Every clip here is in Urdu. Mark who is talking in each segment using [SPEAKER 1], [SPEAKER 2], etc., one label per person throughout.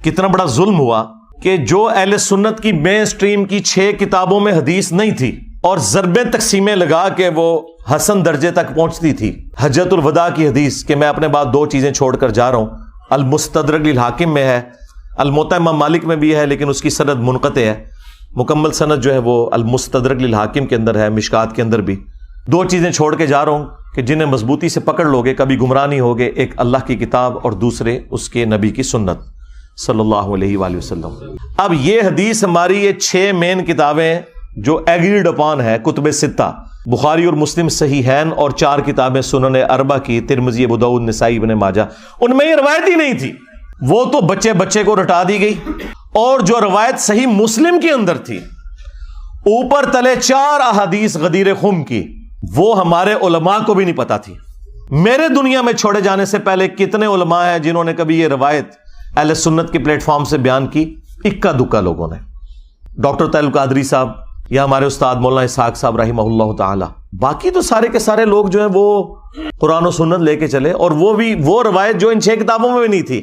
[SPEAKER 1] کتنا بڑا ظلم ہوا کہ جو اہل سنت کی مین سٹریم کی 6 کتابوں میں حدیث نہیں تھی اور ضربیں تقسیمیں لگا کے وہ حسن درجے تک پہنچتی تھی. حجۃ الوداع کی حدیث کہ میں اپنے بعد 2 چیزیں چھوڑ کر جا رہا ہوں، المستدرک للحاکم میں ہے، الموطا امام مالک میں بھی ہے لیکن اس کی سند منقطع ہے، مکمل سند جو ہے وہ المستدرک للحاکم کے اندر ہے، مشکات کے اندر بھی. 2 چیزیں چھوڑ کے جا رہا ہوں کہ جنہیں مضبوطی سے پکڑ لوگے کبھی گمراہ نہیں ہوگے، ایک اللہ کی کتاب اور دوسرے اس کے نبی کی سنت صلی اللہ علیہ وآلہ وسلم. اب یہ حدیث ہماری یہ 6 مین کتابیں جو ایگریڈ اپان ہے، کتب 6 بخاری اور مسلم صحیحین اور 4 کتابیں سنن اربع کی، ترمذی، ابو داؤد، نسائی، ابن ماجہ، ان میں یہ روایت ہی نہیں تھی. وہ تو بچے کو رٹا دی گئی. اور جو روایت صحیح مسلم کے اندر تھی، اوپر تلے 4 احادیث غدیر خم کی، وہ ہمارے علماء کو بھی نہیں پتا تھی. میرے دنیا میں چھوڑے جانے سے پہلے کتنے علماء ہیں جنہوں نے کبھی یہ روایت اہل سنت کے پلیٹ فارم سے بیان کی؟ اکا دکا لوگوں نے. ڈاکٹر طاہر القادری صاحب یا ہمارے استاد مولانا اسحاق صاحب رحمہ اللہ تعالی. باقی تو سارے کے سارے لوگ جو ہیں وہ قرآن و سنت لے کے چلے، اور وہ بھی وہ روایت جو ان 6 کتابوں میں بھی نہیں تھی،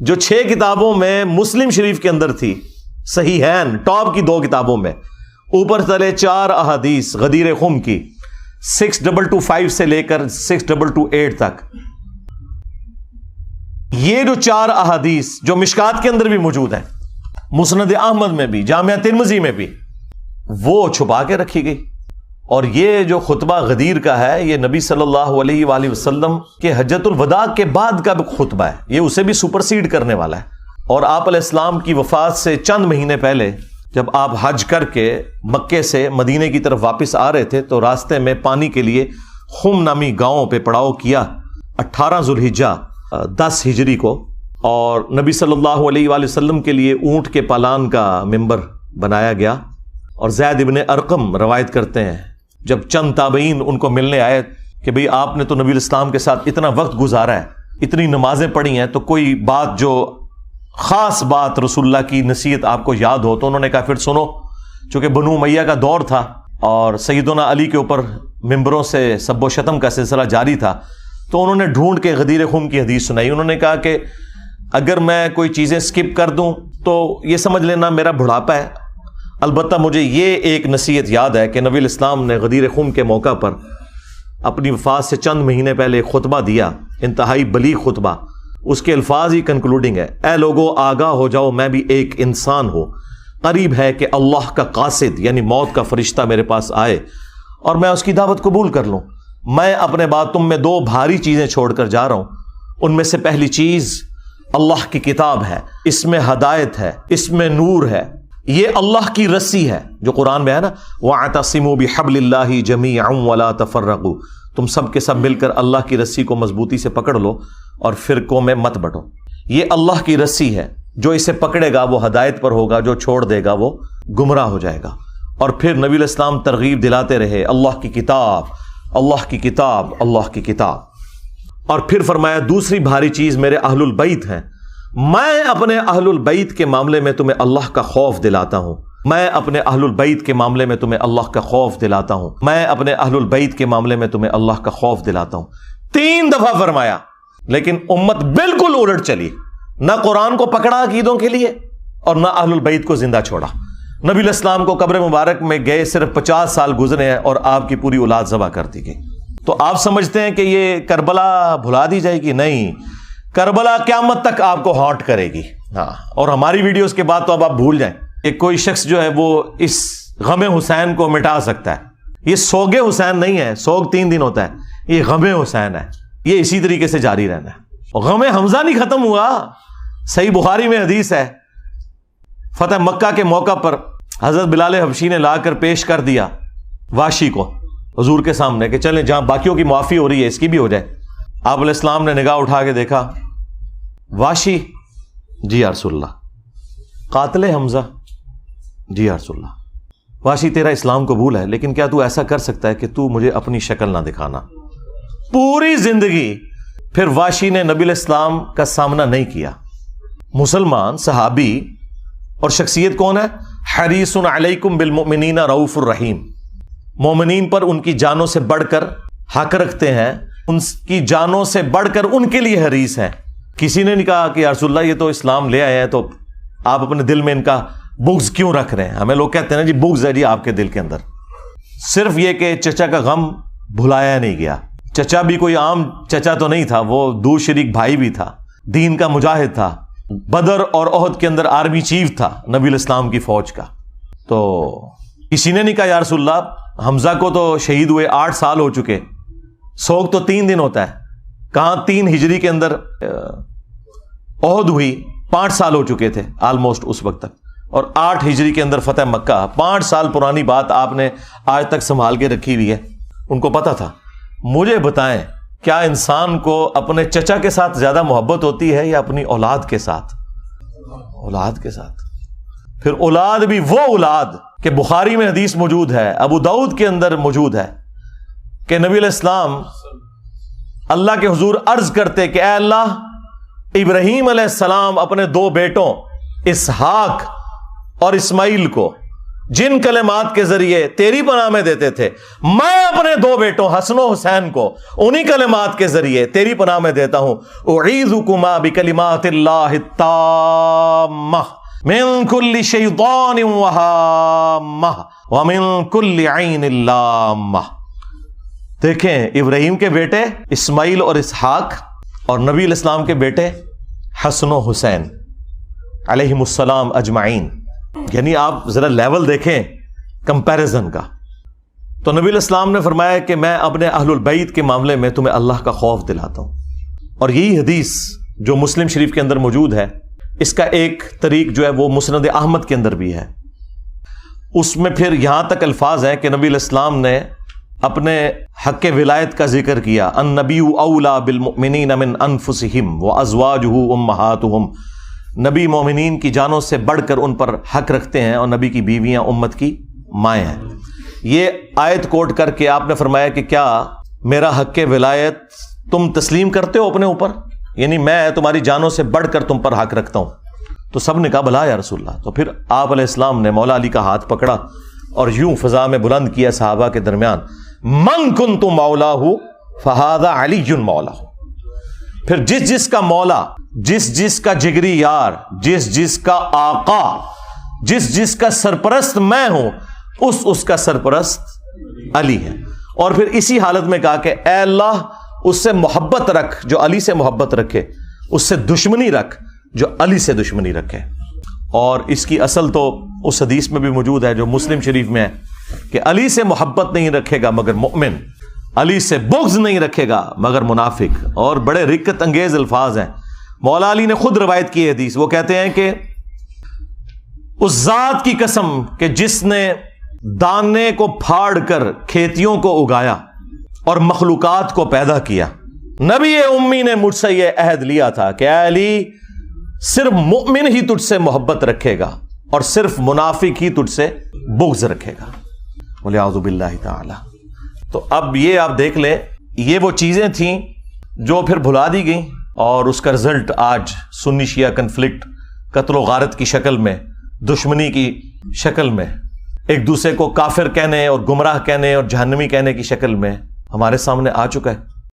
[SPEAKER 1] جو 6 کتابوں میں مسلم شریف کے اندر تھی، صحیحین ٹاپ کی 2 کتابوں میں، اوپر تلے 4 احادیث غدیر خم کی، 6225 سے لے کر 6228 تک. یہ جو 4 احادیث جو مشکات کے اندر بھی موجود ہیں، مسند احمد میں بھی، جامعہ ترمذی میں بھی، وہ چھپا کے رکھی گئی. اور یہ جو خطبہ غدیر کا ہے، یہ نبی صلی اللہ علیہ وآلہ وسلم کے حجۃ الوداع کے بعد کا خطبہ ہے. یہ اسے بھی سپرسیڈ کرنے والا ہے. اور آپ علیہ السلام کی وفات سے چند مہینے پہلے جب آپ حج کر کے مکے سے مدینے کی طرف واپس آ رہے تھے تو راستے میں پانی کے لیے خم نامی گاؤں پہ پڑاؤ کیا 18 ذوالحجہ 10 ہجری کو. اور نبی صلی اللہ علیہ وآلہ وسلم کے لیے اونٹ کے پالان کا ممبر بنایا گیا. اور زید ابن ارقم روایت کرتے ہیں جب چند تابعین ان کو ملنے آئے کہ بھئی آپ نے تو نبی الاسلام کے ساتھ اتنا وقت گزارا ہے، اتنی نمازیں پڑھی ہیں، تو کوئی بات جو خاص بات رسول اللہ کی نصیحت آپ کو یاد ہو. تو انہوں نے کہا پھر سنو. چونکہ بنو امیہ کا دور تھا اور سیدنا علی کے اوپر ممبروں سے سب و شتم کا سلسلہ جاری تھا، تو انہوں نے ڈھونڈ کے غدیر خم کی حدیث سنائی. انہوں نے کہا کہ اگر میں کوئی چیزیں سکپ کر دوں تو یہ سمجھ لینا میرا بڑھاپا ہے. البتہ مجھے یہ ایک نصیحت یاد ہے کہ نبی الاسلام نے غدیر خم کے موقع پر اپنی وفات سے چند مہینے پہلے ایک خطبہ دیا، انتہائی بلیغ خطبہ. اس کے الفاظ ہی کنکلوڈنگ ہے، اے لوگو آگاہ ہو جاؤ، میں بھی ایک انسان ہوں، قریب ہے کہ اللہ کا قاصد یعنی موت کا فرشتہ میرے پاس آئے اور میں اس کی دعوت قبول کر لوں. میں اپنے بعد تم میں 2 بھاری چیزیں چھوڑ کر جا رہا ہوں. ان میں سے پہلی چیز اللہ کی کتاب ہے، اس میں ہدایت ہے، اس میں نور ہے. یہ اللہ کی رسی ہے جو قرآن میں ہے نا، وَاعْتَصِمُوا بِحَبْلِ اللَّهِ جَمِيعًا وَلَا تَفَرَّقُوا. تم سب کے سب مل کر اللہ کی رسی کو مضبوطی سے پکڑ لو اور فرقوں میں مت بٹو. یہ اللہ کی رسی ہے، جو اسے پکڑے گا وہ ہدایت پر ہوگا، جو چھوڑ دے گا وہ گمراہ ہو جائے گا. اور پھر نبی علیہ السلام ترغیب دلاتے رہے، اللہ کی کتاب، اللہ کی کتاب، اللہ کی کتاب. اور پھر فرمایا دوسری بھاری چیز میرے اہل البیت ہیں. میں اپنے اہل البیت کے معاملے میں تمہیں اللہ کا خوف دلاتا ہوں. میں اپنے اہل البیت کے معاملے میں تمہیں اللہ کا خوف دلاتا ہوں. میں اپنے اہل البیت کے معاملے میں تمہیں اللہ کا خوف دلاتا ہوں. 3 دفعہ فرمایا. لیکن امت بالکل الٹ چلی، نہ قرآن کو پکڑا عقیدوں کے لیے اور نہ اہل البیت کو زندہ چھوڑا. نبی علیہ السلام کو قبر مبارک میں گئے صرف 50 سال گزرے ہیں اور آپ کی پوری اولاد ذبح کر دی گئی. تو آپ سمجھتے ہیں کہ یہ کربلا بھلا دی جائے گی؟ نہیں، کربلا قیامت تک آپ کو ہانٹ کرے گی. ہاں، اور ہماری ویڈیوز کے بعد تو اب آپ بھول جائیں کہ کوئی شخص جو ہے وہ اس غم حسین کو مٹا سکتا ہے. یہ سوگ حسین نہیں ہے، سوگ 3 دن ہوتا ہے، یہ غم حسین ہے. یہ اسی طریقے سے جاری رہنا ہے. غم حمزہ نہیں ختم ہوا. صحیح بخاری میں حدیث ہے، فتح مکہ کے موقع پر حضرت بلال حبشی نے لا کر پیش کر دیا واشی کو حضور کے سامنے کہ چلیں جہاں باقیوں کی معافی ہو رہی ہے اس کی بھی ہو جائے. آپ علیہ السلام نے نگاہ اٹھا کے دیکھا، واشی جی یا رسول اللہ. قاتل حمزہ جی یا رسول اللہ. واشی تیرا اسلام قبول ہے لیکن کیا تو ایسا کر سکتا ہے کہ تو مجھے اپنی شکل نہ دکھانا. پوری زندگی پھر واشی نے نبی علیہ السلام کا سامنا نہیں کیا. مسلمان صحابی اور شخصیت کون ہے؟ حریص علیکم بالمؤمنین رؤوف الرحیم. مومنین پر ان کی جانوں سے بڑھ کر حق رکھتے ہیں، ان کی جانوں سے بڑھ کر ان کے لیے حریص ہیں. کسی نے نہیں کہا کہ یا رسول اللہ یہ تو اسلام لے آئے ہیں تو آپ اپنے دل میں ان کا بغض کیوں رکھ رہے ہیں؟ ہمیں لوگ کہتے ہیں نا جی بغض ہے جی آپ کے دل کے اندر. صرف یہ کہ چچا کا غم بھلایا نہیں گیا. چچا بھی کوئی عام چچا تو نہیں تھا، وہ دور شریک بھائی بھی تھا، دین کا مجاہد تھا، بدر اور احد کے اندر آرمی چیف تھا نبی الاسلام کی فوج کا. تو کسی نے نہیں کہا یا رسول اللہ حمزہ کو تو شہید ہوئے 8 سال ہو چکے، سوگ تو 3 دن ہوتا ہے. کہاں 3 ہجری کے اندر احد ہوئی، 5 سال ہو چکے تھے آلموسٹ اس وقت تک، اور 8 ہجری کے اندر فتح مکہ. 5 سال پرانی بات آپ نے آج تک سنبھال کے رکھی ہوئی ہے. ان کو پتا تھا. مجھے بتائیں کیا انسان کو اپنے چچا کے ساتھ زیادہ محبت ہوتی ہے یا اپنی اولاد کے ساتھ؟ اولاد کے ساتھ. پھر اولاد بھی وہ اولاد کہ بخاری میں حدیث موجود ہے، ابو داؤد کے اندر موجود ہے کہ نبی علیہ السلام اللہ کے حضور عرض کرتے کہ اے اللہ، ابراہیم علیہ السلام اپنے 2 بیٹوں اسحاق اور اسماعیل کو جن کلمات کے ذریعے تیری پناہ میں دیتے تھے، میں اپنے 2 بیٹوں حسن و حسین کو انہی کلمات کے ذریعے تیری پناہ میں دیتا ہوں. اعیذکما بکلمات اللہ التامہ من کل شیطان وہامہ ومن کل عین لامہ. دیکھیں ابراہیم کے بیٹے اسماعیل اور اسحاق اور نبی علیہ السلام کے بیٹے حسن و حسین علیہم السلام اجمعین. یعنی آپ ذرا لیول دیکھیں کمپیریزن کا. تو نبی علیہ السلام نے فرمایا کہ میں اپنے اہل البیت کے معاملے میں تمہیں اللہ کا خوف دلاتا ہوں. اور یہی حدیث جو مسلم شریف کے اندر موجود ہے، اس کا ایک طریق جو ہے وہ مسند احمد کے اندر بھی ہے. اس میں پھر یہاں تک الفاظ ہیں کہ نبی علیہ السلام نے اپنے حق ولایت کا ذکر کیا. النبی اولا بالمؤمنین من انفسہم وازواجہ امہاتہم. نبی مومنین کی جانوں سے بڑھ کر ان پر حق رکھتے ہیں، اور نبی کی بیویاں امت کی مائیں ہیں. یہ آیت کوٹ کر کے آپ نے فرمایا کہ کیا میرا حق ولایت تم تسلیم کرتے ہو اپنے اوپر؟ یعنی میں تمہاری جانوں سے بڑھ کر تم پر حق رکھتا ہوں. تو سب نے کہا بلا یا رسول اللہ. تو پھر آپ علیہ السلام نے مولا علی کا ہاتھ پکڑا اور یوں فضا میں بلند کیا صحابہ کے درمیان، من کنت مولاہ فہذا علی مولاہ. پھر جس جس کا مولا، جس جس کا جگری یار، جس جس کا آقا، جس جس کا سرپرست میں ہوں، اس کا سرپرست علی ہے. اور پھر اسی حالت میں کہا کہ اے اللہ اس سے محبت رکھ جو علی سے محبت رکھے، اس سے دشمنی رکھ جو علی سے دشمنی رکھے. اور اس کی اصل تو اس حدیث میں بھی موجود ہے جو مسلم شریف میں ہے کہ علی سے محبت نہیں رکھے گا مگر مومن، علی سے بغض نہیں رکھے گا مگر منافق. اور بڑے رقت انگیز الفاظ ہیں. مولا علی نے خود روایت کی حدیث. وہ کہتے ہیں کہ اس ذات کی قسم کہ جس نے دانے کو پھاڑ کر کھیتیوں کو اگایا اور مخلوقات کو پیدا کیا، نبی امی نے مجھ سے یہ عہد لیا تھا کہ اے علی صرف مومن ہی تجھ سے محبت رکھے گا اور صرف منافق ہی تجھ سے بغض رکھے گا. وَلِعَوْذُ بِاللَّهِ تعالی. تو اب یہ آپ دیکھ لیں، یہ وہ چیزیں تھیں جو پھر بھلا دی گئیں، اور اس کا رزلٹ آج سنی شیعہ کنفلکٹ، قتل و غارت کی شکل میں، دشمنی کی شکل میں، ایک دوسرے کو کافر کہنے اور گمراہ کہنے اور جہنمی کہنے کی شکل میں ہمارے سامنے آ چکا ہے.